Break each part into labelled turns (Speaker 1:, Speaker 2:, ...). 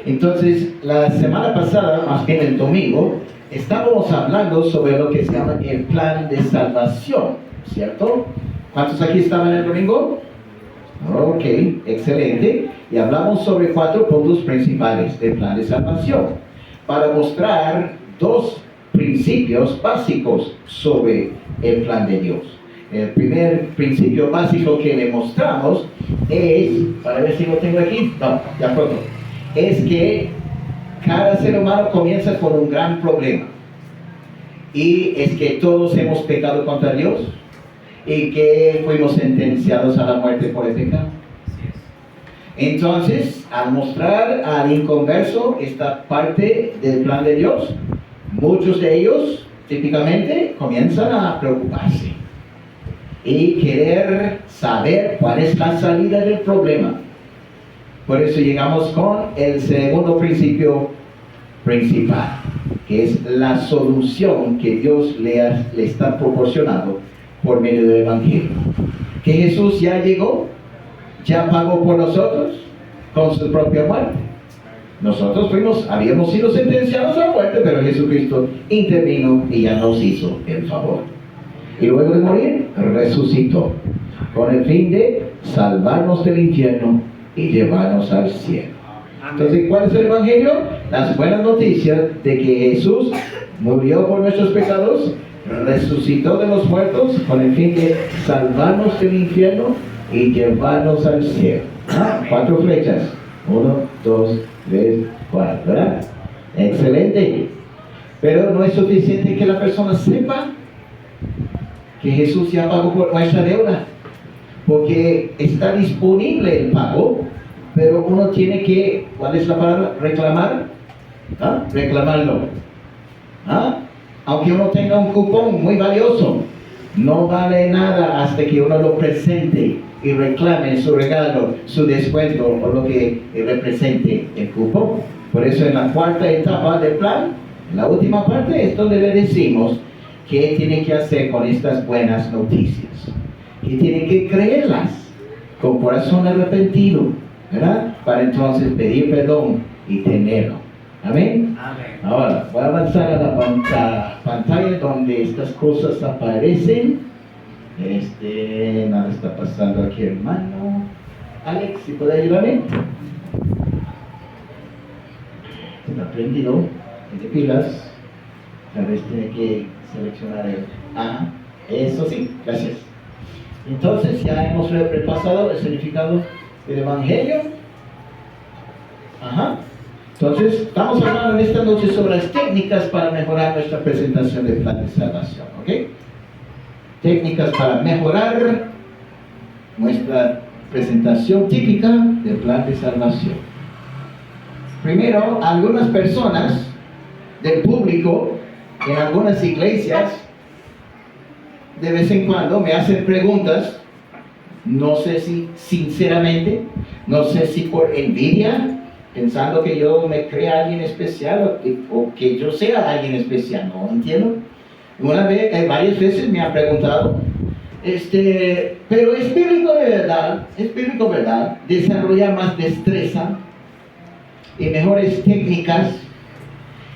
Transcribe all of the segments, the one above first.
Speaker 1: Entonces, la semana pasada, más bien el domingo, estábamos hablando sobre lo que se llama el plan de salvación, ¿cierto? ¿Cuántos aquí estaban el domingo? Ok, excelente. Y hablamos sobre 4 puntos principales del plan de salvación, para mostrar 2 principios básicos sobre el plan de Dios. El primer principio básico que le mostramos es, para ver si lo tengo aquí, no, ya pronto, es que cada ser humano comienza con un gran problema, y es que todos hemos pecado contra Dios y que fuimos sentenciados a la muerte por el pecado. Entonces, al mostrar al inconverso esta parte del plan de Dios, muchos de ellos típicamente comienzan a preocuparse y querer saber cuál es la salida del problema. Por eso llegamos con el segundo principio principal, que es la solución que Dios le está proporcionando por medio del Evangelio. Que Jesús ya llegó, ya pagó por nosotros con su propia muerte. Nosotros habíamos sido sentenciados a muerte, pero Jesucristo intervino y ya nos hizo el favor. Y luego de morir, resucitó, con el fin de salvarnos del infierno y llevarnos al cielo. Entonces, ¿cuál es el Evangelio? Las buenas noticias de que Jesús murió por nuestros pecados, resucitó de los muertos, con el fin de salvarnos del infierno y llevarnos al cielo. 4 flechas. 1, 2, 3, 4, ¿verdad? Excelente. Pero no es suficiente que la persona sepa que Jesús ya pagó por nuestra deuda, porque está disponible el pago, pero uno tiene que, ¿cuál es la palabra? Reclamar. Reclamarlo. Aunque uno tenga un cupón muy valioso, no vale nada hasta que uno lo presente y reclame su regalo, su descuento o lo que represente el cupón. Por eso en la 4ª etapa del plan, en la última parte, es donde le decimos qué tiene que hacer con estas buenas noticias, que tiene que creerlas con corazón arrepentido, ¿verdad? Para entonces pedir perdón y tenerlo. ¿Amén?
Speaker 2: Amén.
Speaker 1: Ahora, voy a avanzar a la pantalla donde estas cosas aparecen. Nada está pasando aquí, hermano. Alex, ¿si puede ayudarme? Se me ha prendido. De pilas. Tal vez tiene que seleccionar el A. Eso sí, gracias. Entonces, ya hemos repasado el significado del Evangelio. Entonces, estamos hablando en esta noche sobre las técnicas para mejorar nuestra presentación del plan de salvación, ¿ok? Técnicas para mejorar nuestra presentación típica del plan de salvación. Primero, algunas personas del público en algunas iglesias de vez en cuando me hacen preguntas, no sé si sinceramente, no sé si por envidia, pensando que yo me crea alguien especial o que yo sea alguien especial, no entiendo. Varias veces me han preguntado, pero es bíblico verdad, desarrollar más destreza y mejores técnicas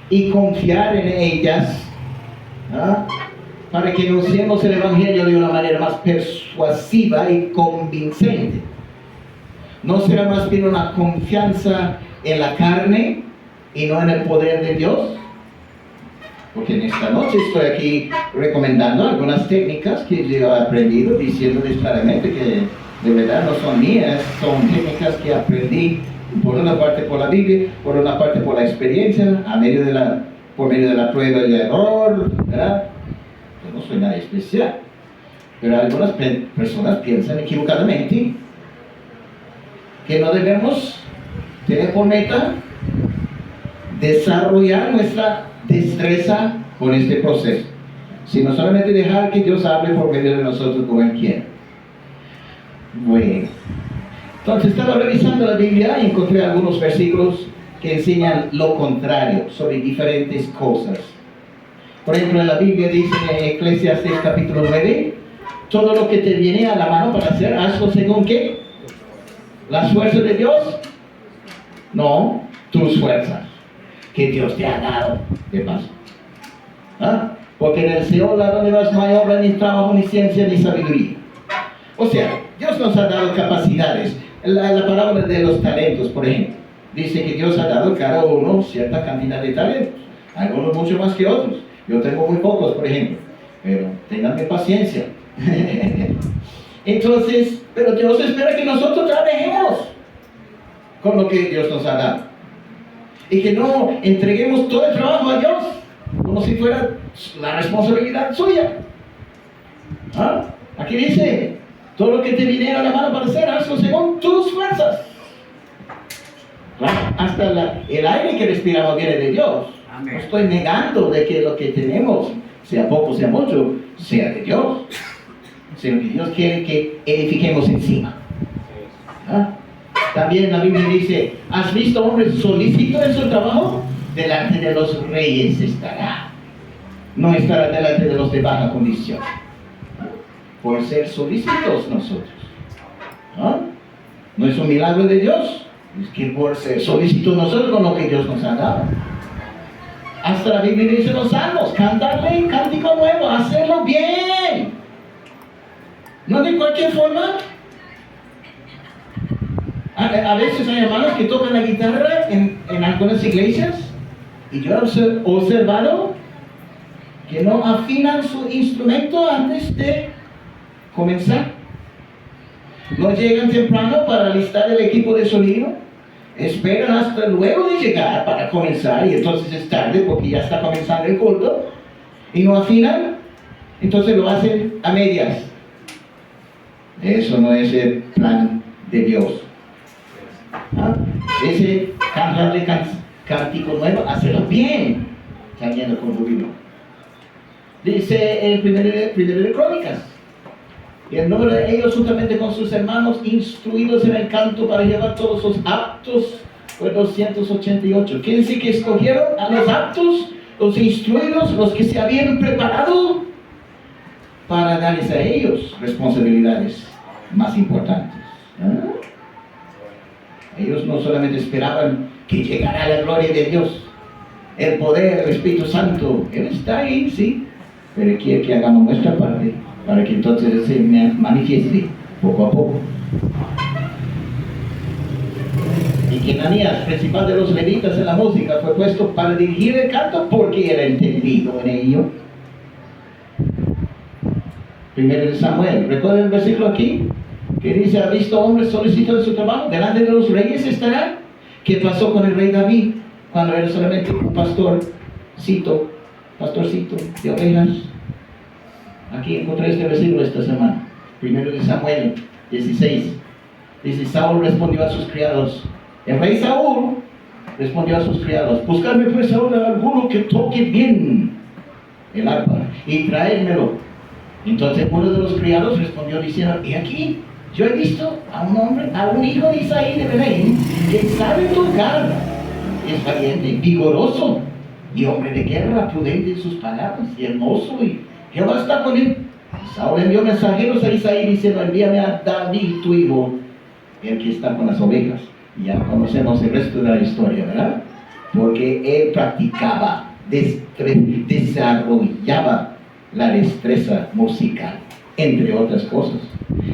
Speaker 1: y confiar en ellas, para que anunciemos el Evangelio de una manera más persuasiva y convincente. ¿No será más bien una confianza en la carne y no en el poder de Dios? Porque en esta noche estoy aquí recomendando algunas técnicas que yo he aprendido, diciéndoles claramente que de verdad no son mías, son técnicas que aprendí por una parte por la Biblia, por una parte por la experiencia, por medio de la prueba y el error, ¿verdad? Yo no soy nada especial. Pero algunas personas piensan equivocadamente que no debemos tener por meta desarrollar nuestra destreza con este proceso, sino solamente dejar que Dios hable por medio de nosotros como Él quiera. Bueno, entonces estaba revisando la Biblia y encontré algunos versículos que enseñan lo contrario sobre diferentes cosas. Por ejemplo, en la Biblia dice en Eclesiastes capítulo 9, todo lo que te viene a la mano para hacer, hazlo según ¿qué? ¿Las fuerzas de Dios? No, tus fuerzas que Dios te ha dado de paso. ¿Ah? Porque en el Seol a donde vas no hay obra, ni trabajo, ni ciencia, ni sabiduría. O sea, Dios nos ha dado capacidades. La parábola de los talentos, por ejemplo, dice que Dios ha dado a cada uno cierta cantidad de talentos. Algunos mucho más que otros. Yo tengo muy pocos, por ejemplo. Pero ténganme paciencia. Entonces, pero Dios espera que nosotros trabajemos con lo que Dios nos ha dado. Y que no entreguemos todo el trabajo a Dios como si fuera la responsabilidad suya. ¿Ah? Aquí dice, todo lo que te viniera a la mano para hacer, hazlo según tus fuerzas. Hasta el aire que respiramos viene de Dios. No estoy negando de que lo que tenemos, sea poco, sea mucho, sea de Dios. Sino que Dios quiere que edifiquemos encima. ¿Ah? También la Biblia dice, ¿has visto hombre solícito en su trabajo? Delante de los reyes estará. No estará delante de los de baja condición. Por ser solícitos nosotros. ¿Ah? No es un milagro de Dios. Es que por ser solícitos nosotros con lo que Dios nos ha dado. Hasta la Biblia dice los salmos, cantarle cántico nuevo, hacerlo bien. No de cualquier forma. A veces hay hermanos que tocan la guitarra en algunas iglesias y yo he observado que no afinan su instrumento antes de comenzar. No llegan temprano para alistar el equipo de sonido. Esperan hasta luego de llegar para comenzar y entonces es tarde porque ya está comenzando el culto y no afinan. Entonces lo hacen a medias. Eso no es el plan de Dios. ¿Ah? Ese cantarle cántico nuevo, hacerlo bien, cambiando con júbilo. Dice el primero de Crónicas, y el número de ellos juntamente con sus hermanos instruidos en el canto para llevar todos los aptos fue 288. Quiere decir que escogieron a los aptos, los instruidos, los que se habían preparado para darles a ellos responsabilidades más importantes. ¿Ah? Ellos no solamente esperaban que llegara la gloria de Dios, el poder del Espíritu Santo, Él está ahí, sí, pero quiere que hagamos nuestra parte para que entonces se manifieste poco a poco. Y que Ananías, principal de los levitas en la música, fue puesto para dirigir el canto porque era entendido en ello. Primero de Samuel, ¿recuerdan el versículo aquí? Que dice, ¿ha visto hombres solícitos en su trabajo? Delante de los reyes estará. ¿Qué pasó con el rey David cuando era solamente un pastorcito de ovejas? Aquí encontré este versículo esta semana. Primero de Samuel 16. Dice, Saúl respondió a sus criados. El rey Saúl respondió a sus criados, buscadme pues ahora alguno que toque bien el arpa y traédmelo. Entonces uno de los criados respondió diciendo, y aquí yo he visto a un hombre, a un hijo de Isaí de Belén, que sabe tocar, es valiente, vigoroso, y hombre de guerra, prudente en sus palabras, y hermoso, y Jehová está con él. Saúl envió mensajeros a Isaí diciendo, envíame a David tu hijo, el que está con las ovejas. Y ya conocemos el resto de la historia, ¿verdad? Porque él practicaba, desarrollaba la destreza musical, entre otras cosas.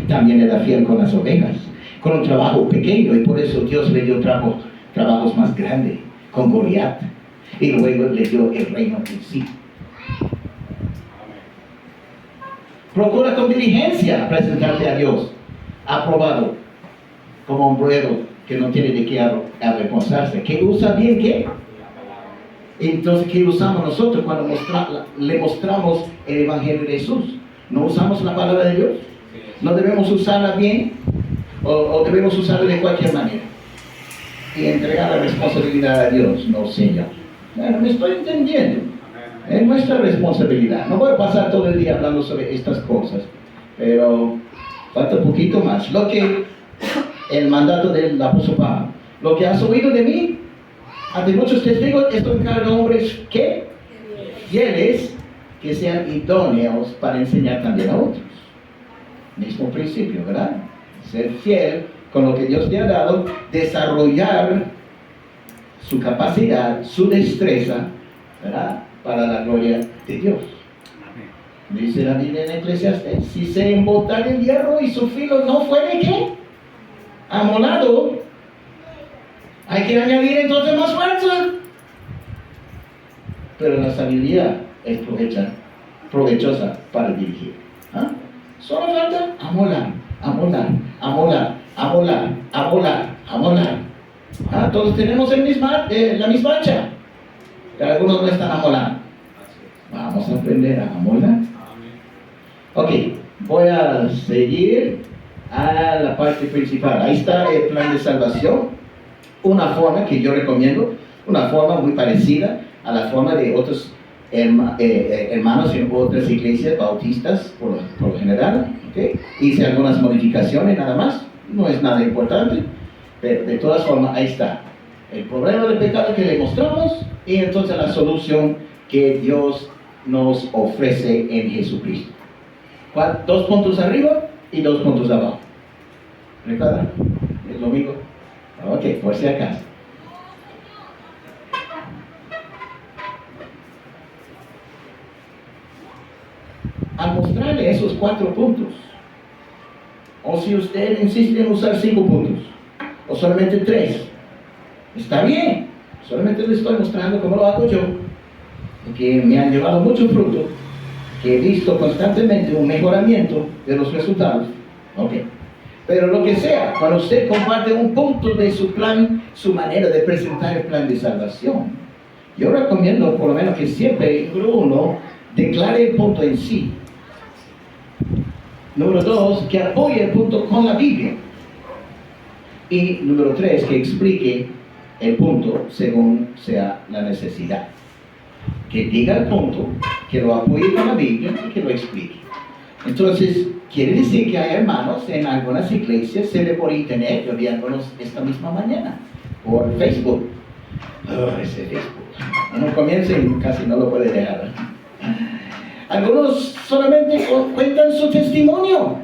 Speaker 1: También era fiel con las ovejas, con un trabajo pequeño, y por eso Dios le dio trabajos más grandes, con Goliat, y luego le dio el reino en sí. Procura con diligencia presentarte a Dios, aprobado, como un obrero que no tiene de qué avergonzarse, que usa bien qué. Entonces, ¿qué usamos nosotros cuando le mostramos el Evangelio de Jesús? ¿No usamos la palabra de Dios? ¿No debemos usarla bien? ¿O debemos usarla de cualquier manera? Y entregar la responsabilidad a Dios. No, Señor. Bueno, me estoy entendiendo. Es nuestra responsabilidad. No voy a pasar todo el día hablando sobre estas cosas, pero falta un poquito más. El mandato del apóstol Pablo. Lo que has oído de mí, ante muchos testigos, esto encarga a hombres que fieles, que sean idóneos para enseñar también a otros. Mismo principio, ¿verdad? Ser fiel con lo que Dios te ha dado, desarrollar su capacidad, su destreza, ¿verdad? Para la gloria de Dios. Dice la Biblia en Eclesiastes, si se embotara el hierro y su filo no fuere ¿qué? Amolado, hay que añadir entonces más fuerza. Pero la sabiduría es provechosa para dirigir. ¿Ah? Solo falta amolar, amolar, amolar, amolar, amolar, amolar. ¿Ah? Todos tenemos la misma hacha, pero algunos no están amolando. Vamos a aprender a amolar. Ok, voy a seguir a la parte principal. Ahí está el plan de salvación. Una forma que yo recomiendo, una forma muy parecida a la forma de otros hermanos en otras iglesias bautistas, por lo general. ¿Okay? Hice algunas modificaciones nada más, no es nada importante, pero de todas formas ahí está. El problema del pecado que le mostramos y entonces la solución que Dios nos ofrece en Jesucristo. 2 puntos arriba y 2 puntos abajo. ¿Recuerdan? El domingo. Ok, por si acaso. Al mostrarle esos 4 puntos, o si usted insiste en usar 5 puntos, o solamente 3, está bien. Solamente le estoy mostrando cómo lo hago yo, que me han llevado mucho fruto, que he visto constantemente un mejoramiento de los resultados. Ok. Pero lo que sea, cuando usted comparte un punto de su plan, su manera de presentar el plan de salvación, yo recomiendo por lo menos que siempre, número 1, declare el punto en sí. Número 2, que apoye el punto con la Biblia. Y número 3, que explique el punto según sea la necesidad. Que diga el punto, que lo apoye con la Biblia y que lo explique. Entonces, quiere decir que hay hermanos en algunas iglesias, se ve por internet, yo vi algunos esta misma mañana, por Facebook. Ese Facebook. Uno comienza y casi no lo puede dejar. Algunos solamente cuentan su testimonio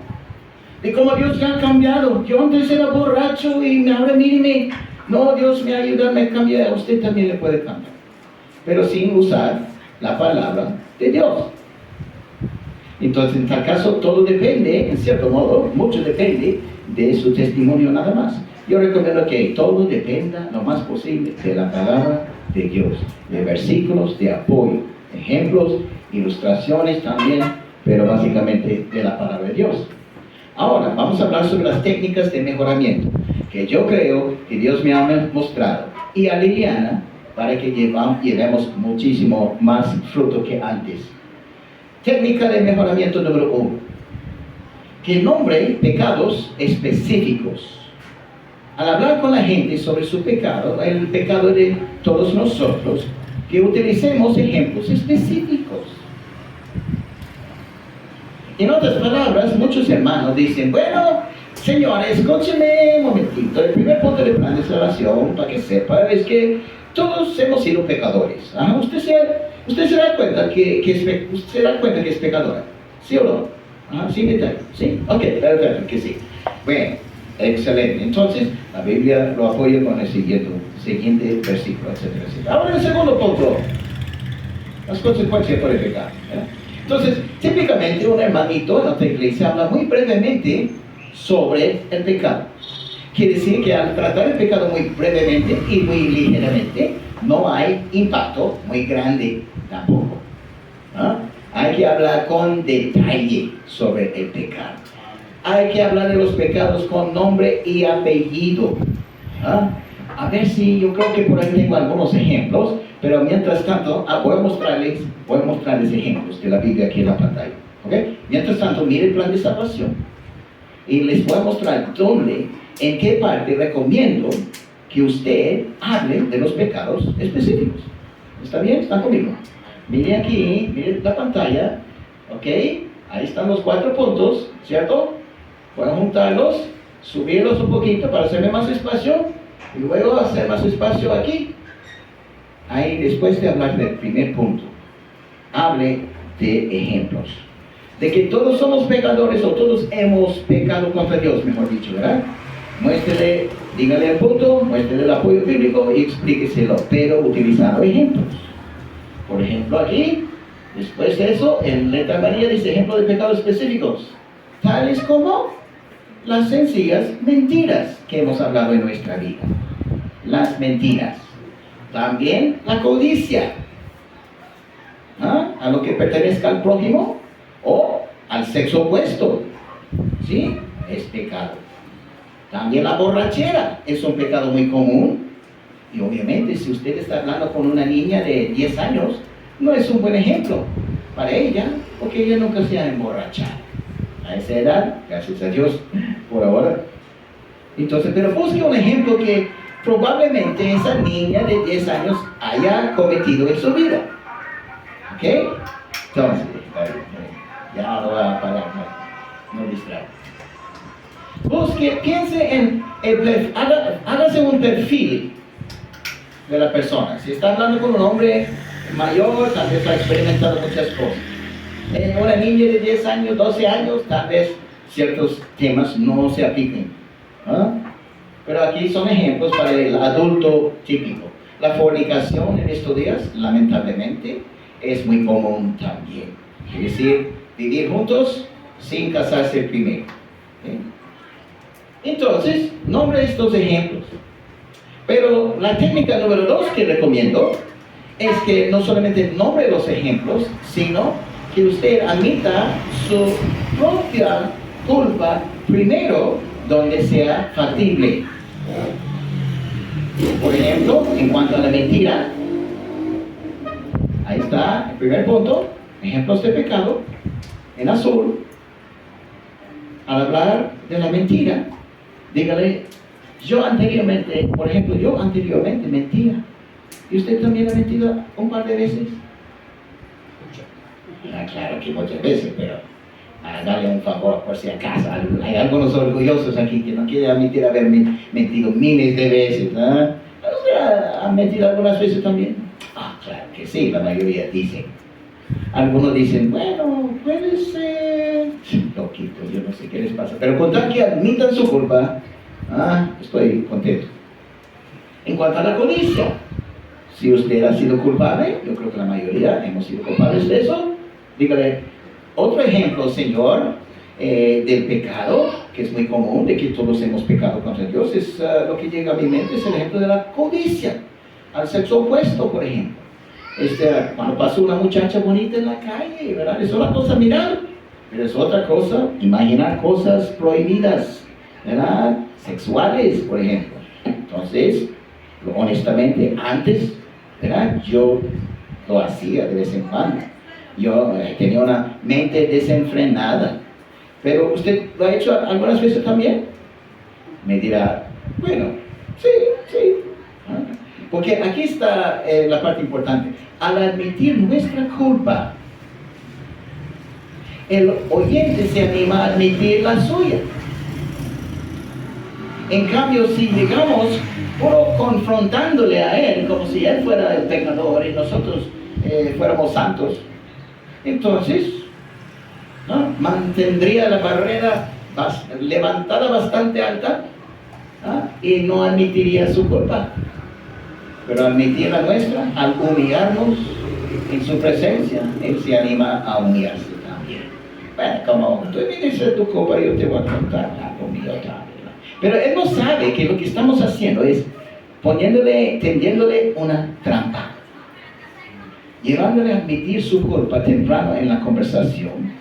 Speaker 1: de cómo Dios me ha cambiado. Yo antes era borracho y ahora míreme. No, Dios me ayuda, me cambia. Usted también le puede cambiar, pero sin usar la palabra de Dios. Entonces, en tal caso, todo depende, en cierto modo, mucho depende de su testimonio nada más. Yo recomiendo que todo dependa lo más posible de la palabra de Dios, de versículos de apoyo, ejemplos, ilustraciones también, pero básicamente de la palabra de Dios. Ahora, vamos a hablar sobre las técnicas de mejoramiento, que yo creo que Dios me ha mostrado, y a Liliana, para que llevemos muchísimo más fruto que antes. Técnica de mejoramiento número 1. Que nombre pecados específicos. Al hablar con la gente sobre su pecado, el pecado de todos nosotros, que utilicemos ejemplos específicos. En otras palabras, muchos hermanos dicen, bueno, señores, escúcheme un momentito. El primer punto del plan de salvación, para que sepa, es que todos hemos sido pecadores. ¿Ah? Usted se da cuenta que es pecadora, ¿sí o no? ¿Ah? ¿Sí, detalle? ¿Sí? Ok, perfecto, que sí. Bueno, excelente. Entonces, la Biblia lo apoya con el siguiente versículo, etcétera, etcétera. Ahora, el segundo punto, las consecuencias por el pecado. Entonces, típicamente un hermanito en otra iglesia habla muy brevemente sobre el pecado. Quiere decir que al tratar el pecado muy brevemente y muy ligeramente, no hay impacto muy grande tampoco. ¿Ah? Hay que hablar con detalle sobre el pecado. Hay que hablar de los pecados con nombre y apellido. ¿Ah? A ver si yo creo que por ahí tengo algunos ejemplos, pero mientras tanto voy a mostrarles ejemplos de la Biblia aquí en la pantalla. ¿Okay? Mientras tanto, mire el plan de salvación y les voy a mostrar en qué parte recomiendo que usted hable de los pecados específicos. ¿Está bien? ¿Están conmigo? Mire aquí, mire la pantalla, ¿ok? Ahí están los 4 puntos, ¿cierto? Voy a juntarlos, subirlos un poquito para hacerme más espacio y luego hacer más espacio aquí. Ahí, después de hablar del primer punto, hable de ejemplos. De que todos somos pecadores o todos hemos pecado contra Dios, mejor dicho, ¿verdad? Muéstrele, dígale el punto, muéstrele el apoyo bíblico y explíqueselo, pero utilizando ejemplos. Por ejemplo, aquí, después de eso, en letra María dice ejemplos de pecados específicos, tales como las sencillas mentiras que hemos hablado en nuestra vida. Las mentiras. También la codicia. A lo que pertenezca al prójimo o al sexo opuesto. ¿Sí? Es pecado. También la borrachera es un pecado muy común. Y obviamente, si usted está hablando con una niña de 10 años, no es un buen ejemplo para ella, porque ella nunca se ha emborrachado. A esa edad, gracias a Dios, por ahora. Entonces, pero busque un ejemplo que probablemente esa niña de 10 años haya cometido en su vida. ¿Ok? Entonces, ya no va a parar, no distrae. Busque, piense en hágase un perfil de la persona. Si está hablando con un hombre mayor, tal vez ha experimentado muchas cosas. En una niña de 10 años, 12 años, tal vez ciertos temas no se apliquen. Pero aquí son ejemplos para el adulto típico. La fornicación en estos días, lamentablemente, es muy común también. Es decir, vivir juntos sin casarse primero. Entonces, nombre estos ejemplos. Pero la técnica número 2 que recomiendo es que no solamente nombre los ejemplos, sino que usted admita su propia culpa primero donde sea factible. Por ejemplo, en cuanto a la mentira, ahí está el primer punto, ejemplos de pecado, en azul. Al hablar de la mentira, dígale, yo anteriormente mentía. ¿Y usted también ha mentido un par de veces? Claro que muchas veces, pero dale un favor por si acaso. Hay algunos orgullosos aquí que no quieren admitir haber mentido miles de veces. ¿Han mentido algunas veces también? Claro que sí, la mayoría dicen. Algunos dicen, bueno, puede ser loquitos, yo no sé qué les pasa. Pero con tal que admitan su culpa, estoy contento. En cuanto a la codicia, si usted ha sido culpable, yo creo que la mayoría hemos sido culpables de eso, dígale, otro ejemplo, Señor, del pecado, que es muy común, de que todos hemos pecado contra Dios, es lo que llega a mi mente, es el ejemplo de la codicia, al sexo opuesto, por ejemplo. Cuando pasa una muchacha bonita en la calle, ¿verdad? Es una cosa mirar, pero es otra cosa imaginar cosas prohibidas, ¿verdad? Sexuales, por ejemplo. Entonces, honestamente, antes, ¿verdad? Yo lo hacía de vez en cuando. Yo tenía una mente desenfrenada. Pero usted lo ha hecho algunas veces también. Me dirá, bueno, sí. Porque aquí está la parte importante. Al admitir nuestra culpa, el oyente se anima a admitir la suya. En cambio, si digamos, puro confrontándole a él, como si él fuera el pecador y nosotros fuéramos santos, entonces, mantendría la barrera levantada bastante alta y no admitiría su culpa. Pero admitir la nuestra, al humillarnos en su presencia, él se anima a humillarse también. Bueno, como tú vienes de tu culpa, yo te voy a contar algo mío también. Pero él no sabe que lo que estamos haciendo es tendiéndole una trampa, llevándole a admitir su culpa temprano en la conversación,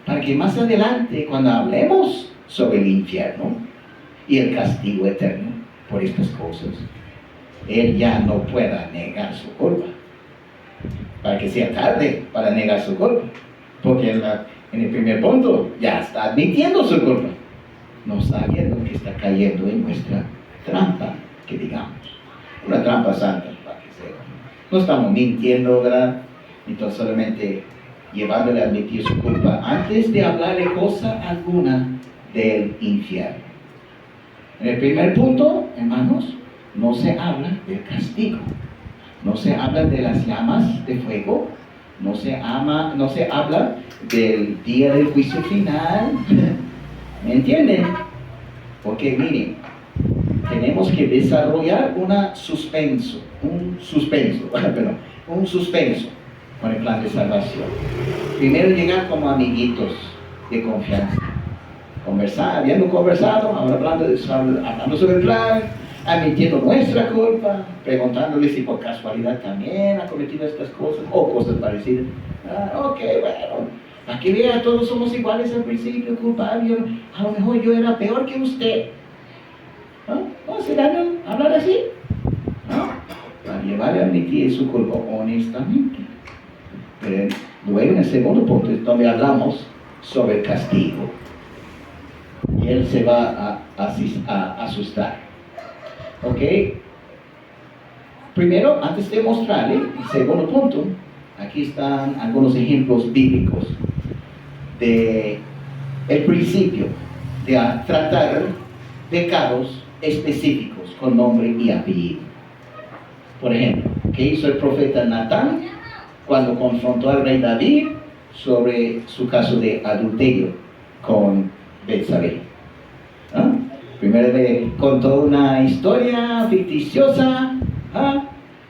Speaker 1: para que más adelante, cuando hablemos sobre el infierno y el castigo eterno por estas cosas, él ya no pueda negar su culpa, para que sea tarde para negar su culpa, porque en el primer punto ya está admitiendo su culpa, no sabiendo que está cayendo en nuestra trampa, que digamos, una trampa santa, para que sepa. No estamos mintiendo, ¿verdad? Entonces solamente llevándole a admitir su culpa antes de hablarle cosa alguna del infierno. En el primer punto, hermanos, no se habla del castigo, no se habla de las llamas de fuego, no se habla del día del juicio final. ¿Me entienden? Porque miren, tenemos que desarrollar un suspenso con el plan de salvación. Primero llegar como amiguitos de confianza. Habiendo conversado, ahora hablando sobre el plan, admitiendo nuestra culpa, preguntándole si por casualidad también ha cometido estas cosas o cosas parecidas. Ok, bueno, aquí vea, todos somos iguales al principio, culpables. A lo mejor yo era peor que usted. ¿No hace daño hablar así? Para llevar a admitir su culpa honestamente. Pero luego en el segundo punto es donde hablamos sobre el castigo. Y él se va a asustar. ¿Ok? Primero, antes de mostrarle el segundo punto, aquí están algunos ejemplos bíblicos de el principio de tratar pecados específicos con nombre y apellido. Por ejemplo, ¿qué hizo el profeta Natán cuando confrontó al rey David sobre su caso de adulterio con Betsabé? Primero le contó una historia ficticiosa,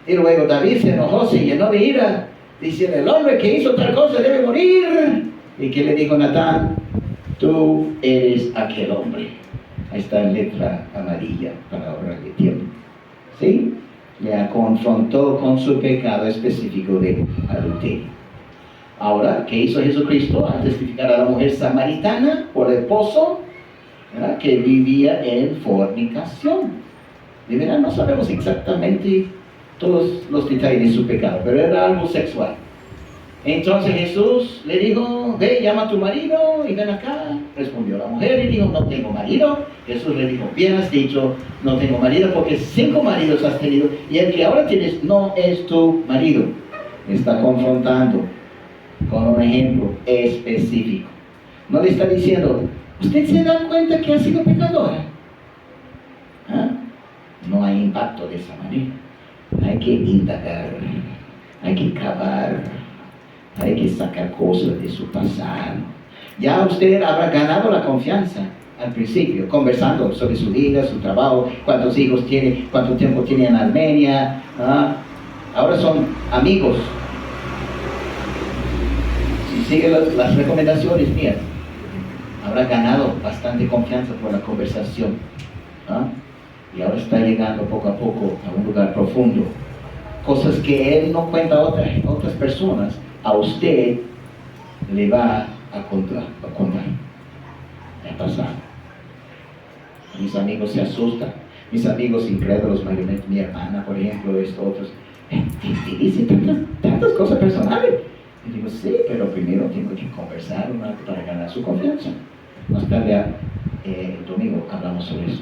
Speaker 1: y luego David se enojó, se llenó de ira, diciendo: el hombre que hizo tal cosa debe morir. ¿Y qué le dijo Natán? Tú eres aquel hombre. Ahí está en letra amarilla para ahorrarle tiempo. ¿Sí? Le confrontó con su pecado específico de adulterio. Ahora, ¿qué hizo Jesucristo al testificar a la mujer samaritana por el pozo, ¿verdad?, que vivía en fornicación? De verdad no sabemos exactamente todos los detalles de su pecado, pero era algo sexual. Entonces Jesús le dijo: ve, llama a tu marido y ven acá. Respondió la mujer y dijo: no tengo marido. Jesús le dijo: bien has dicho, no tengo marido, porque 5 maridos has tenido y el que ahora tienes no es tu marido. Le está confrontando con un ejemplo específico. No le está diciendo: ¿usted se da cuenta que ha sido pecadora? No hay impacto de esa manera. Hay que indagar, hay que cavar, hay que sacar cosas de su pasado. Ya usted habrá ganado la confianza al principio, conversando sobre su vida, su trabajo, cuántos hijos tiene, cuánto tiempo tiene en Armenia. Ahora son amigos. Si sigue las recomendaciones mías, habrá ganado bastante confianza por la conversación. Y ahora está llegando poco a poco a un lugar profundo. Cosas que él no cuenta a otras personas, a usted le va a contar. Me ha pasado. Mis amigos se asustan. Mis amigos incrédulos, mayormente mi hermana, por ejemplo, otros, te dice tantas cosas personales. Y digo: sí, pero primero tengo que conversar para ganar su confianza. Más tarde, el domingo, hablamos sobre eso.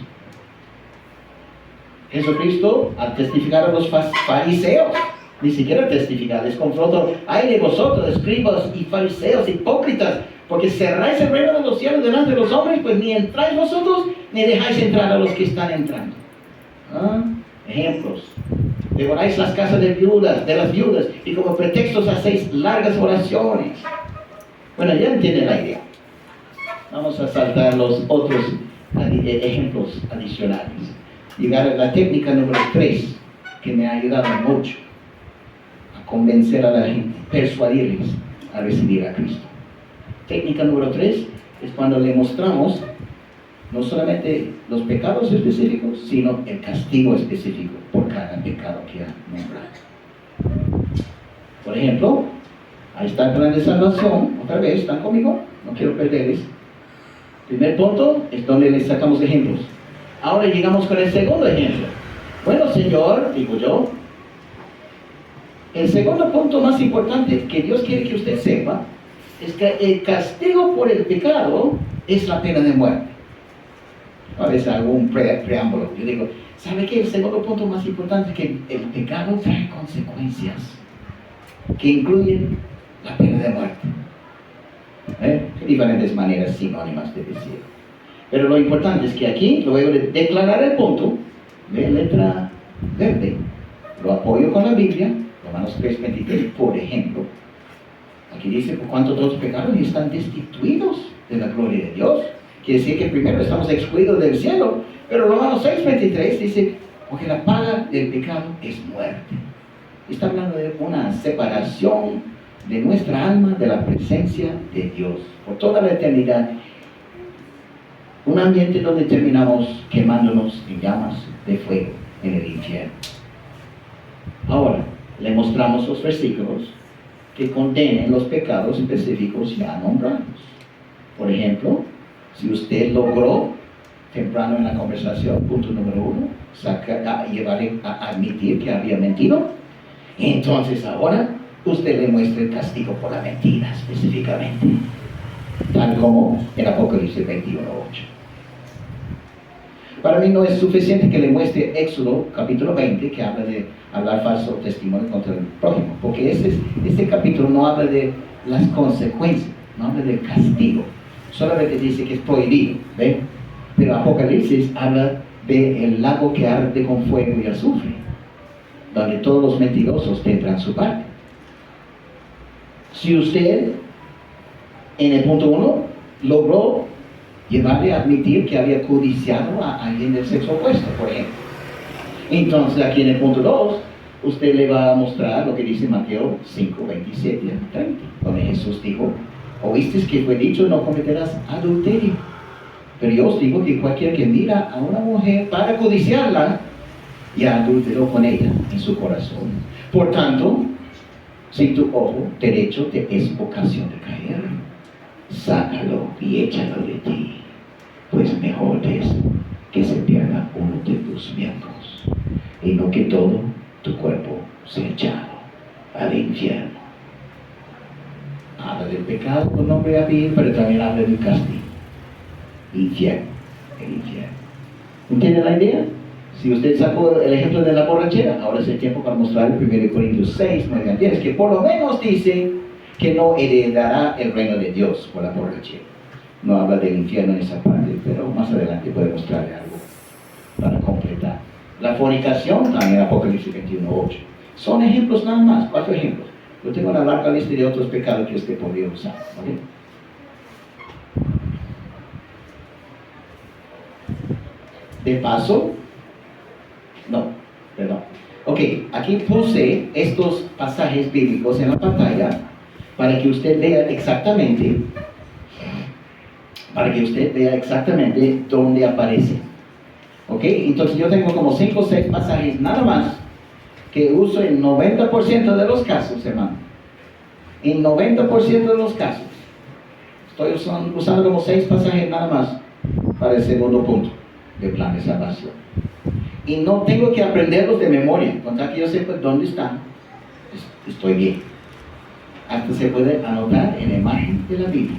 Speaker 1: Jesucristo, al testificar a los fariseos, ni siquiera testificar, les confrontó: ay de vosotros, escribas y fariseos, hipócritas, porque cerráis el reino de los cielos delante de los hombres, pues ni entráis vosotros, ni dejáis entrar a los que están entrando. Ejemplos: devoráis las casas de las viudas, y como pretextos hacéis largas oraciones. Bueno, ya entienden la idea. Vamos a saltar los otros ejemplos adicionales. Llegar a la técnica número 3, que me ha ayudado mucho a convencer a la gente, persuadirles a recibir a Cristo. Técnica número 3 es cuando le mostramos no solamente los pecados específicos, sino el castigo específico por cada pecado que ha nombrado. Por ejemplo, ahí está el plan de salvación. Otra vez, ¿están conmigo? No quiero perderles. Primer punto es donde les sacamos ejemplos. Ahora llegamos con el segundo ejemplo. Bueno, Señor, digo yo, el segundo punto más importante que Dios quiere que usted sepa es que el castigo por el pecado es la pena de muerte. A veces hago un preámbulo. Yo digo: ¿sabe qué? El segundo punto más importante es que el pecado trae consecuencias que incluyen la pena de muerte. Diferentes maneras sinónimas de decir. Pero lo importante es que aquí, luego de declarar el punto, de letra verde, lo apoyo con la Biblia, Romanos 3:23, por ejemplo. Aquí dice: por cuanto todos pecaron y están destituidos de la gloria de Dios, quiere decir que primero estamos excluidos del cielo. Pero Romanos 6:23 dice, porque la paga del pecado es muerte. Está hablando de una separación de nuestra alma de la presencia de Dios por toda la eternidad. Un ambiente donde terminamos quemándonos en llamas de fuego en el infierno. Ahora, le mostramos los versículos que condenan los pecados específicos ya nombrados. Por ejemplo, si usted logró temprano en la conversación, punto número 1, llevarle a admitir que había mentido, entonces ahora usted le muestra el castigo por la mentira específicamente, tal como en Apocalipsis 21:8. Para mí no es suficiente que le muestre Éxodo capítulo 20, que habla de hablar falso testimonio contra el prójimo, porque este capítulo no habla de las consecuencias, no habla del castigo, solamente dice que es prohibido, ¿ve? Pero Apocalipsis habla del lago que arde con fuego y azufre, donde todos los mentirosos tendrán su parte. Si usted, en el punto 1, logró llevarle a admitir que había codiciado a alguien del sexo opuesto, por ejemplo, entonces aquí en el punto 2, usted le va a mostrar lo que dice Mateo 5:27-30, donde Jesús dijo, oíste que fue dicho, no cometerás adulterio. Pero yo os digo que cualquiera que mira a una mujer para codiciarla, ya adulteró con ella en su corazón. Por tanto, si tu ojo derecho te es ocasión de caer, sácalo y échalo de ti, pues mejor es que se pierda uno de tus miembros, y no que todo tu cuerpo sea echado al infierno. Habla del pecado con nombre a bien, pero también habla del castigo. Infierno, el infierno. ¿Entiende la idea? Si usted sacó el ejemplo de la borrachera, ahora es el tiempo para mostrar el 1 Corintios 6:9-10, que por lo menos dice que no heredará el reino de Dios por la borrachera. No habla del infierno en esa parte, pero más adelante puede mostrarle algo para completar. La fornicación, también Apocalipsis 21:8. Son ejemplos nada más, 4 ejemplos. Yo tengo una larga lista de otros pecados que usted podría usar, ¿vale? De paso, no, perdón. Ok, aquí puse estos pasajes bíblicos en la pantalla para que usted vea exactamente dónde aparece. Ok, entonces yo tengo como 5 o 6 pasajes nada más que uso en 90% de los casos, hermano. En 90% de los casos. Estoy usando como 6 pasajes nada más para el segundo punto del plan de salvación. Y no tengo que aprenderlos de memoria. Con tal que yo sepa dónde están, estoy bien. Hasta se puede anotar en la imagen de la Biblia.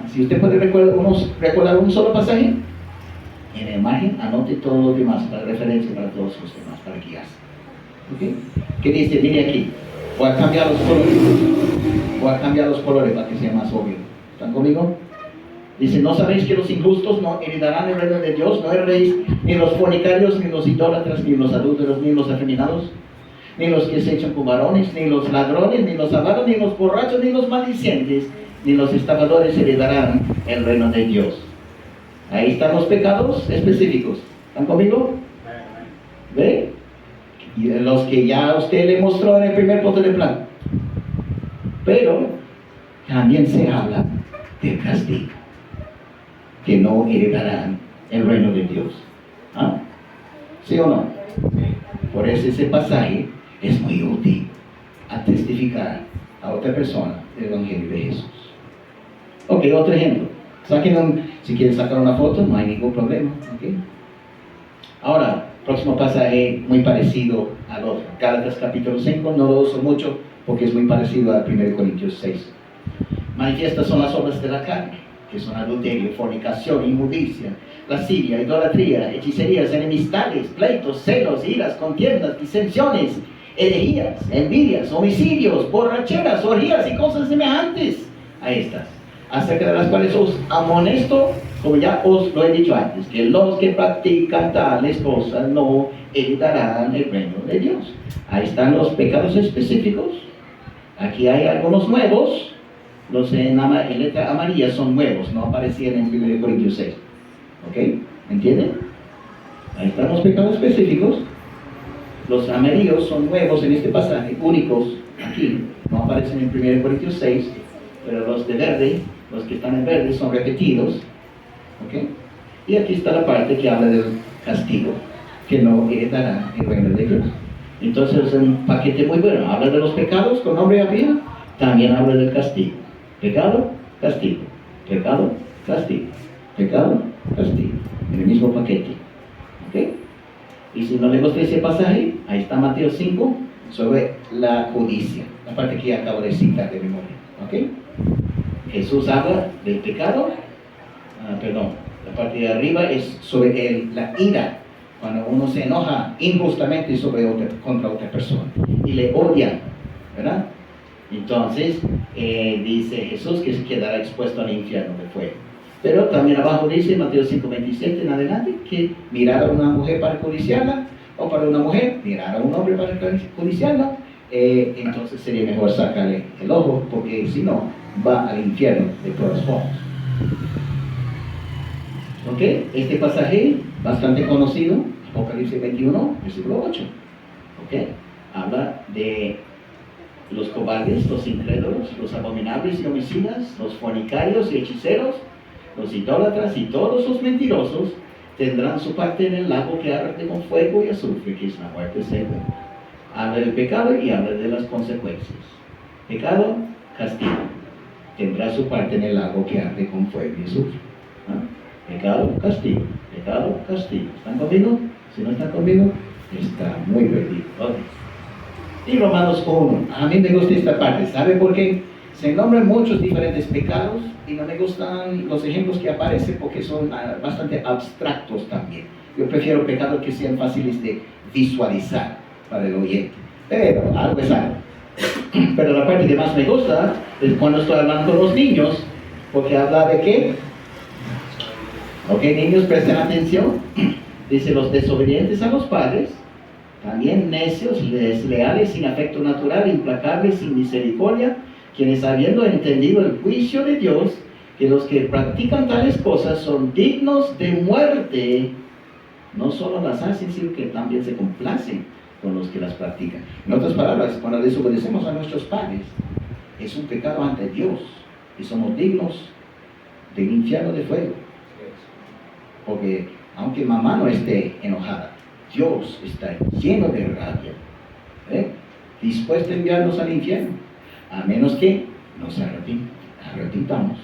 Speaker 1: Si usted puede recordar un solo pasaje, en la imagen anote todo lo demás, para referencia para todos los demás, para guiarse. ¿Okay? ¿Qué dice? Mire aquí. Voy a cambiar los colores para que sea más obvio. ¿Están conmigo? Dice, ¿no sabéis que los injustos no heredarán el reino de Dios? ¿No heredáis ni los fornicarios, ni los idólatras, ni los adúlteros, ni los afeminados, ni los que se echan con varones, ni los ladrones, ni los avaros, ni los borrachos, ni los maldicientes, ni los estafadores heredarán el reino de Dios? Ahí están los pecados específicos. ¿Están conmigo? ¿Ve? Y de los que ya usted le mostró en el primer punto del plan. Pero también se habla del castigo, que no heredarán el reino de Dios. ¿Ah? ¿Sí o no? Por eso ese pasaje es muy útil a testificar a otra persona el Evangelio de Jesús. Ok, otro ejemplo. Si quieren sacar una foto, no hay ningún problema. ¿Okay? Ahora, próximo pasaje muy parecido al otro. Gálatas capítulo 5, no lo uso mucho porque es muy parecido a 1 Corintios 6. Manifiestas son las obras de la carne, que son adulterio, fornicación, inmundicia, lascivia, idolatría, hechicerías, enemistades, pleitos, celos, iras, contiendas, disensiones, herejías, envidias, homicidios, borracheras, orgías y cosas semejantes a estas, acerca de las cuales os amonesto, como ya os lo he dicho antes, que los que practican tales cosas no heredarán el reino de Dios. Ahí están los pecados específicos. Aquí hay algunos nuevos, Los en letra amarilla son nuevos, no aparecían en 1 Corintios 6. ¿Ok? ¿Entienden? Ahí están los pecados específicos. Los amarillos son nuevos en este pasaje, únicos aquí. No aparecen en 1 Corintios 6, pero los de verde, los que están en verde, son repetidos. ¿Ok? Y aquí está la parte que habla del castigo, que no heredará el reino de Dios. Entonces es un paquete muy bueno. Habla de los pecados con nombre y apellido, también habla del castigo. Pecado, castigo. Pecado, castigo. Pecado, castigo. En el mismo paquete. ¿Ok? Y si no le gusta ese pasaje, ahí está Mateo 5 sobre la codicia, la parte que acabo de citar de memoria. ¿Ok? Jesús habla del pecado, la parte de arriba es sobre la ira, cuando uno se enoja injustamente contra otra persona y le odia, ¿verdad? Entonces, dice Jesús que se quedará expuesto al infierno de fuego. Pero también abajo dice, Mateo 5:27 en adelante, que mirar a una mujer para codiciarla, o para una mujer mirar a un hombre para codiciarla, entonces sería mejor sacarle el ojo, porque si no, va al infierno de todas formas. ¿Ok? Este pasaje, bastante conocido, Apocalipsis 21, versículo 8. ¿Ok? Habla de los cobardes, los incrédulos, los abominables y homicidas, los fornicarios y hechiceros, los idólatras y todos los mentirosos tendrán su parte en el lago que arde con fuego y azufre, que es la muerte segunda. Habla del pecado y habla de las consecuencias. Pecado, castigo. Tendrá su parte en el lago que arde con fuego y azufre. ¿Ah? Pecado, castigo. Pecado, castigo. ¿Están conmigo? Si no están conmigo, está muy perdido. Okay. Y Romanos 1. A mí me gusta esta parte. ¿Sabe por qué? Se nombran muchos diferentes pecados y no me gustan los ejemplos que aparecen porque son bastante abstractos también. Yo prefiero pecados que sean fáciles de visualizar para el oyente. Pero algo es algo. Pero la parte que más me gusta es cuando estoy hablando con los niños, porque habla de qué. Ok, niños, presten atención. Dice, los desobedientes a los padres, también necios, desleales, sin afecto natural, implacables, sin misericordia, quienes habiendo entendido el juicio de Dios, que los que practican tales cosas son dignos de muerte, no solo las hacen, sino que también se complacen con los que las practican. En otras palabras, cuando desobedecemos a nuestros padres, es un pecado ante Dios y somos dignos del infierno de fuego. Porque aunque mamá no esté enojada, Dios está lleno de rabia, dispuesto a enviarnos al infierno, a menos que nos arrepintamos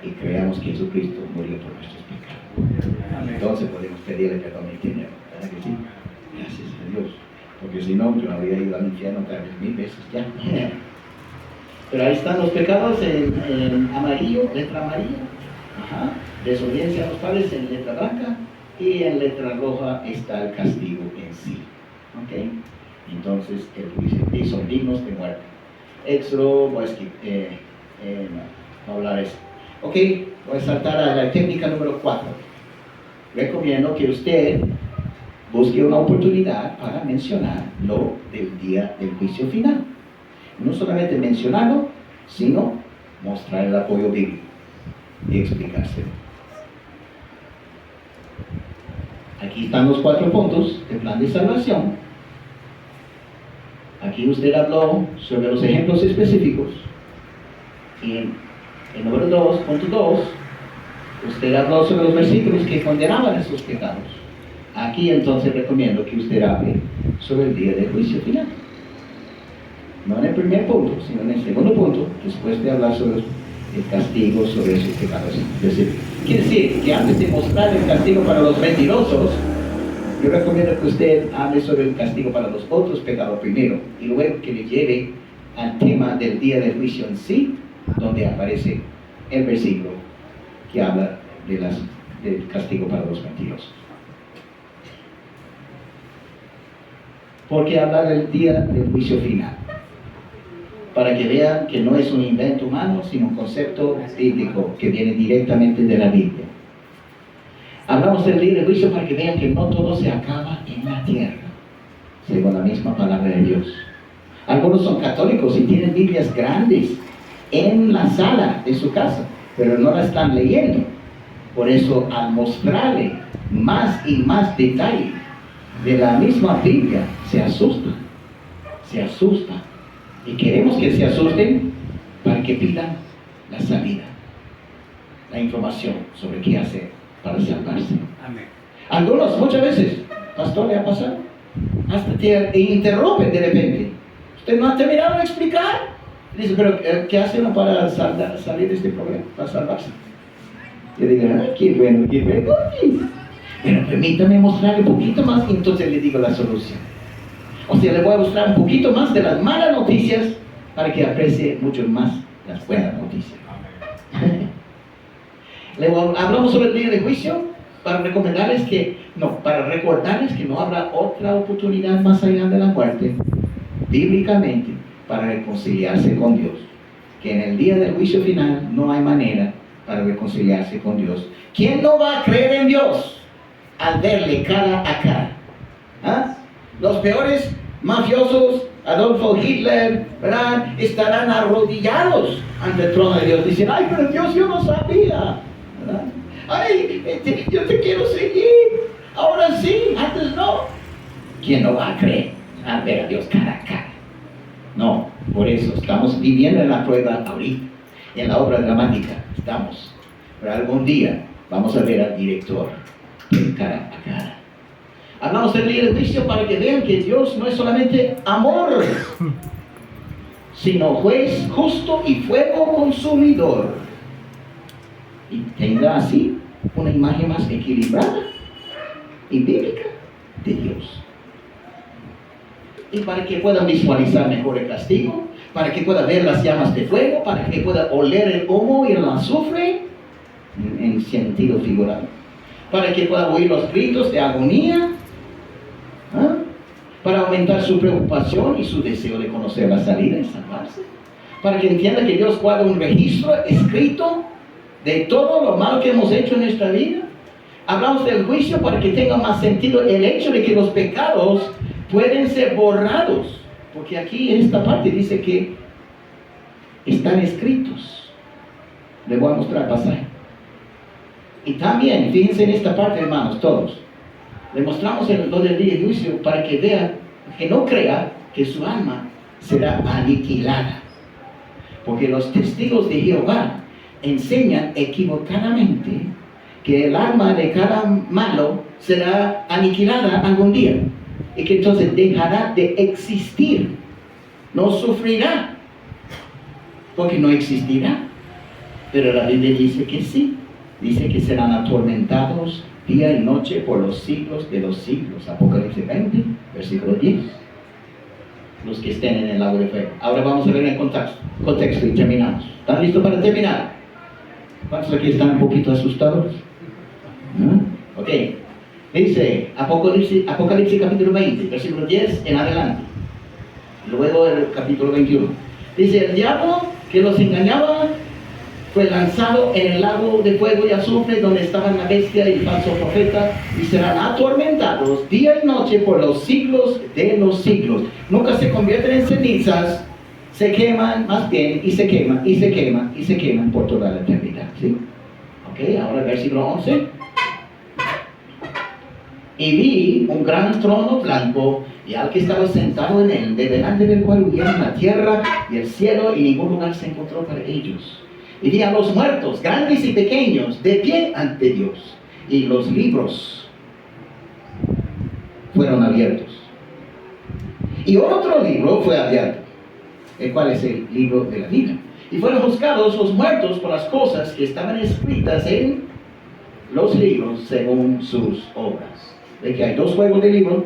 Speaker 1: y creamos que Jesucristo murió por nuestros pecados. Entonces podemos pedirle perdón y dinero, ¿verdad que sí? Gracias a Dios, porque si no, yo habría ido al infierno tal vez 1000 veces ya. Pero ahí están los pecados en amarillo, letra amarilla. Ajá. Desobediencia a los padres en letra blanca, y en letra roja está el castigo en sí. ¿Ok? Entonces, y son dignos de muerte. Éxodo, voy a hablar eso. Ok, voy a saltar a la técnica número 4. Recomiendo que usted busque una oportunidad para mencionar lo del día del juicio final. No solamente mencionarlo, sino mostrar el apoyo bíblico y explicárselo. Aquí están los 4 puntos del plan de salvación. Aquí usted habló sobre los ejemplos específicos. Y en número 2, punto 2, usted habló sobre los versículos que condenaban esos pecados. Aquí entonces recomiendo que usted hable sobre el día del juicio final. No en el primer punto, sino en el segundo punto, después de hablar sobre el castigo sobre esos pecados específicos. Quiere decir que antes de mostrar el castigo para los mentirosos, yo recomiendo que usted hable sobre el castigo para los otros pecados primero, y luego que le lleve al tema del día del juicio en sí, donde aparece el versículo que habla del castigo para los mentirosos. Porque habla del día del juicio final, para que vean que no es un invento humano, sino un concepto bíblico que viene directamente de la Biblia. Hablamos del día del juicio para que vean que no todo se acaba en la tierra, según la misma palabra de Dios. Algunos son católicos y tienen Biblias grandes en la sala de su casa, pero no la están leyendo. Por eso, al mostrarle más y más detalle de la misma Biblia, se asustan. Se asustan. Y queremos que se asusten para que pidan la salida, la información sobre qué hacer para salvarse.
Speaker 2: Amén.
Speaker 1: Algunos, muchas veces, pastor, ¿le ha pasado? Hasta te interrumpen de repente. ¿Usted no ha terminado de explicar? Dice, pero ¿qué hace uno para salir de este problema, para salvarse? Yo digo, qué bueno, qué bueno. Pero permítame mostrarle un poquito más y entonces le digo la solución. O sea, le voy a mostrar un poquito más de las malas noticias para que aprecie mucho más las buenas noticias. Hablamos sobre el día de juicio para recordarles que no habrá otra oportunidad más allá de la muerte, bíblicamente, para reconciliarse con Dios. Que en el día del juicio final no hay manera para reconciliarse con Dios. ¿Quién no va a creer en Dios al verle cara a cara? ¿Ah? Los peores mafiosos, Adolfo Hitler, ¿verdad?, estarán arrodillados ante el trono de Dios. Dicen, ay, pero Dios, yo no sabía, ¿verdad? Ay, yo te quiero seguir. Ahora sí, antes no. ¿Quién no va a creer al ver a Dios cara a cara? No, por eso estamos viviendo en la prueba ahorita, en la obra dramática estamos. Pero algún día vamos a ver al director cara a cara. Hablamos del día del juicio para que vean que Dios no es solamente amor, sino juez justo y fuego consumidor. Y tendrá así una imagen más equilibrada y bíblica de Dios. Y para que puedan visualizar mejor el castigo, para que pueda ver las llamas de fuego, para que pueda oler el humo y el azufre, en sentido figurado, para que pueda oír los gritos de agonía, ¿ah?, para aumentar su preocupación y su deseo de conocer la salida y salvarse, para que entienda que Dios guarda un registro escrito de todo lo malo que hemos hecho en nuestra vida. Hablamos del juicio para que tenga más sentido el hecho de que los pecados pueden ser borrados, porque aquí en esta parte dice que están escritos. Les voy a mostrar el pasaje. Y también, fíjense en esta parte, hermanos, todos. Le mostramos lo del día de juicio para que vea, que no crea que su alma será aniquilada. Porque los testigos de Jehová enseñan equivocadamente que el alma de cada malo será aniquilada algún día. Y que entonces dejará de existir. No sufrirá. Porque no existirá. Pero la Biblia dice que sí. Dice que serán atormentados día y noche por los siglos de los siglos. Apocalipsis 20, versículo 10. Los que estén en el lago de fuego. Ahora vamos a ver el contexto y terminamos. ¿Están listos para terminar? ¿Cuántos aquí están un poquito asustados? ¿No? Ok. Dice Apocalipsis capítulo 20, versículo 10 en adelante. Luego el capítulo 21. Dice, el diablo que los engañaba fue lanzado en el lago de fuego y azufre donde estaban la bestia y el falso profeta, y serán atormentados día y noche por los siglos de los siglos. Nunca se convierten en cenizas, se queman más bien, y se queman, y se queman, y se queman por toda la eternidad. ¿Sí? Ok, ahora el versículo 11. Y vi un gran trono blanco, y al que estaba sentado en él, de delante del cual huyeron la tierra y el cielo, y ningún lugar se encontró para ellos. Y vi a los muertos, grandes y pequeños, de pie ante Dios, y los libros fueron abiertos. Y otro libro fue abierto, el cual es el libro de la vida. Y fueron juzgados los muertos por las cosas que estaban escritas en los libros según sus obras. De que hay dos juegos de libro.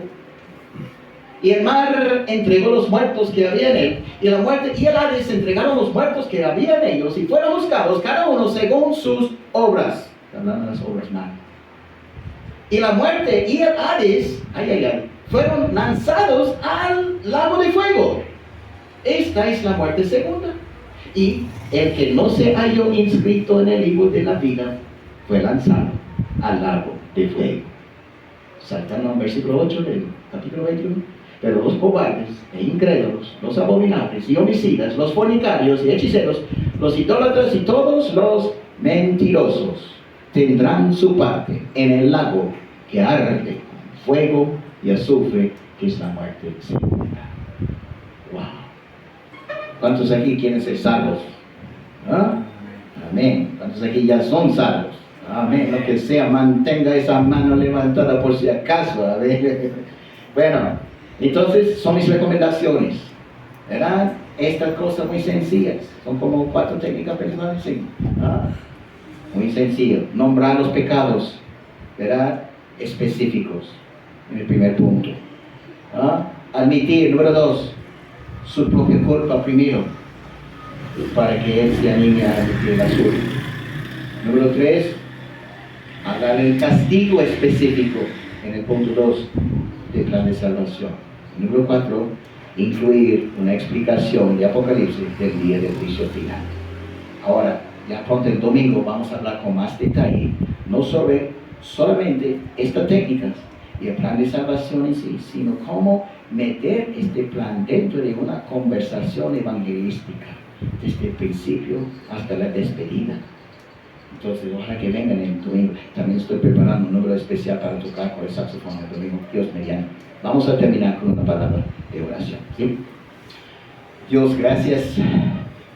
Speaker 1: Y el mar entregó los muertos que había en él, y la muerte y el Hades entregaron los muertos que había en ellos, y fueron juzgados cada uno según sus obras. Hablando de las obras malas. Y la muerte y el Hades, fueron lanzados al lago de fuego. Esta es la muerte segunda. Y el que no se halló inscrito en el libro de la vida fue lanzado al lago de fuego. Saltando al versículo 8 del capítulo 21. Pero los cobardes e incrédulos, los abominables y homicidas, los fornicarios y hechiceros, los idólatras y todos los mentirosos tendrán su parte en el lago que arde con fuego y azufre, que es la muerte segunda. Wow. ¿Cuántos aquí quieren ser salvos? ¿Ah? Amén. ¿Cuántos aquí ya son salvos? Amén. Lo que sea, mantenga esa mano levantada por si acaso. A ver. Bueno, entonces son mis recomendaciones, ¿verdad? Estas cosas muy sencillas. Son como 4 técnicas personales. ¿Sí? ¿Ah? Muy sencillo. Nombrar los pecados, ¿verdad? Específicos. En el primer punto. ¿Ah? Admitir, número 2, su propia culpa primero, para que él se anime a admitir la suya. Número 3, a darle el castigo específico en el punto 2 del plan de salvación. Número 4, incluir una explicación de Apocalipsis del día del juicio final. Ahora, ya pronto el domingo vamos a hablar con más detalle, no sobre solamente estas técnicas y el plan de salvación en sí, sino cómo meter este plan dentro de una conversación evangelística, desde el principio hasta la despedida. Entonces, ojalá que vengan el domingo. También estoy preparando un número especial para tocar con el saxofón el domingo, Dios mediante. Vamos a terminar con una palabra de oración, ¿sí? Dios, gracias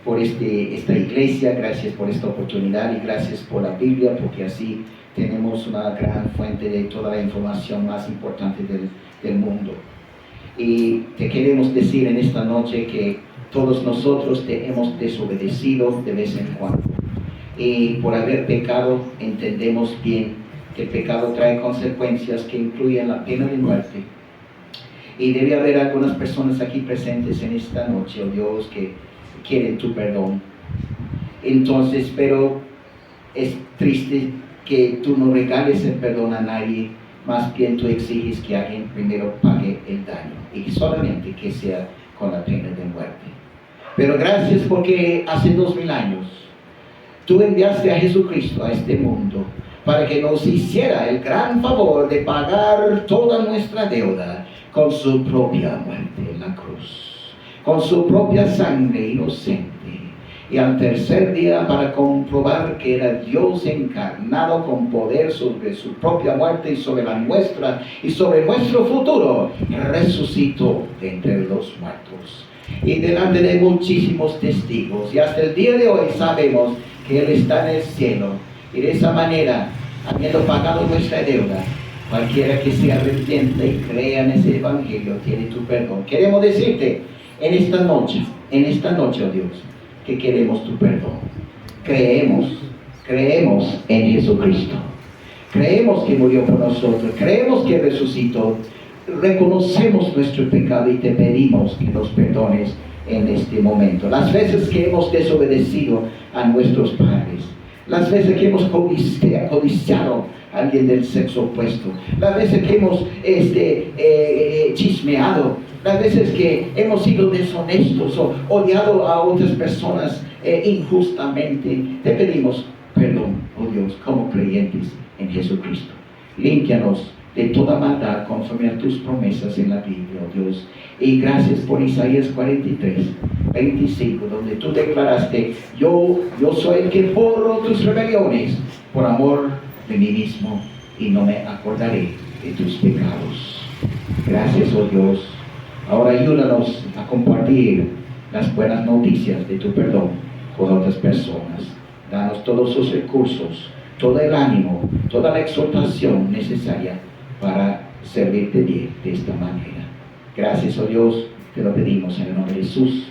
Speaker 1: por esta iglesia, gracias por esta oportunidad y gracias por la Biblia, porque así tenemos una gran fuente de toda la información más importante del mundo. Y te queremos decir en esta noche que todos nosotros te hemos desobedecido de vez en cuando. Y por haber pecado entendemos bien que el pecado trae consecuencias que incluyen la pena de muerte. Y debe haber algunas personas aquí presentes en esta noche, oh Dios, que quieren tu perdón. Entonces, pero es triste que tú no regales el perdón a nadie, más bien tú exiges que alguien primero pague el daño, y solamente que sea con la pena de muerte. Pero gracias porque hace 2000 años tú enviaste a Jesucristo a este mundo para que nos hiciera el gran favor de pagar toda nuestra deuda con su propia muerte en la cruz, con su propia sangre inocente. Y al tercer día, para comprobar que era Dios encarnado con poder sobre su propia muerte y sobre la nuestra y sobre nuestro futuro, resucitó de entre los muertos. Y delante de muchísimos testigos, y hasta el día de hoy sabemos que Él está en el cielo. Y de esa manera, habiendo pagado nuestra deuda, cualquiera que se arrepienta y crea en ese evangelio tiene tu perdón. Queremos decirte en esta noche, oh Dios, que queremos tu perdón. Creemos en Jesucristo. Creemos que murió por nosotros. Creemos que resucitó. Reconocemos nuestro pecado y te pedimos que nos perdones en este momento. Las veces que hemos desobedecido a nuestros padres, las veces que hemos codiciado a alguien del sexo opuesto, las veces que hemos chismeado, las veces que hemos sido deshonestos o odiado a otras personas injustamente, te pedimos perdón, oh Dios, como creyentes en Jesucristo. Límpianos de toda maldad conforme a tus promesas en la Biblia, oh Dios. Y gracias por Isaías 43:25, donde tú declaraste: yo soy el que borro tus rebeliones por amor de mí mismo, y no me acordaré de tus pecados. Gracias, oh Dios. Ahora ayúdanos a compartir las buenas noticias de tu perdón con otras personas. Danos todos los recursos, todo el ánimo, toda la exhortación necesaria para servirte bien de esta manera. Gracias, oh Dios, te lo pedimos en el nombre de Jesús.